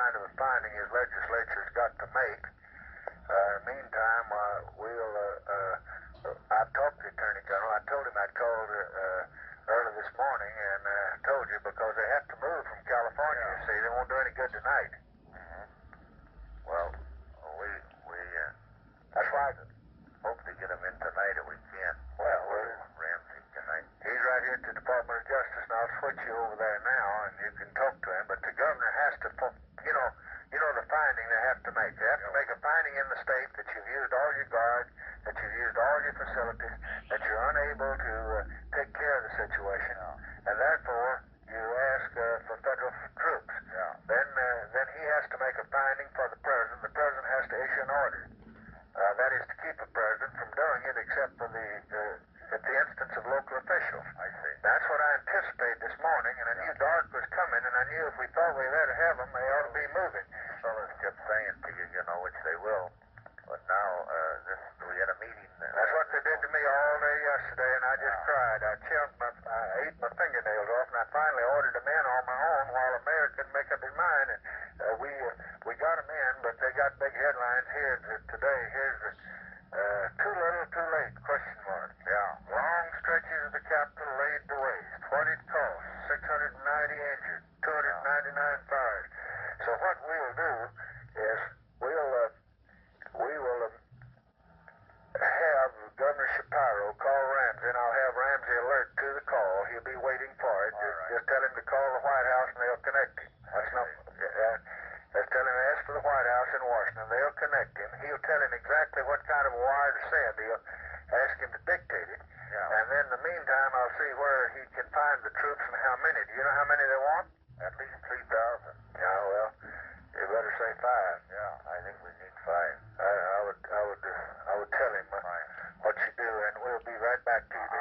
kind of a finding his legislature's got to make. Meantime, I've talked to the Attorney General. I told him I'd called early this morning and told you because they have to move from California, you see. They won't do any good tonight. Well, That's why hope to get him in tonight if we can. Well, Ramsey tonight. he's right here at the Department of Justice, and I'll switch you over there now, and you can talk to him. But the governor has to, you know the finding they have to make. They have to make a finding in the state that you've used all your guard, that you've used all your facilities, that you're unable to take care of the situation, and therefore you ask for federal troops. Then he has to make a finding for the president. The president has to issue an order. That is to keep the president from doing it except for at the instance of local officials. I see. That's what I anticipated this morning, and I knew dark was coming, and I knew if we thought we were there to have them, they ought to be moving. Fellas kept saying to you, which they will. But now, we had a meeting. That's what they did to me all day yesterday, and I just cried. I ate my fingernails off, and I finally ordered them in on my own while the mayor couldn't make up his mind. And we got them in, but they got big headlines here today. Here's too little, too late, question mark. Long stretches of the Capitol laid to waste. What it cost, 690 injured, 299 fired. So what we'll do is we will have Governor Shapiro call Ramsey, and I'll have Ramsey alert to the call. He'll be waiting for it. Just tell him to call the White House, and they'll connect him. Just tell him to ask for the White House in Washington. They'll connect him. He'll tell him exactly what kind of a wire to send. He'll ask him to dictate it. And then in the meantime, I'll see where he can find the troops and how many. Do you know how many they want? At least 3,000. Yeah, well, you better say 5. I think we need 5. I would tell him what you do, and we'll be right back to you.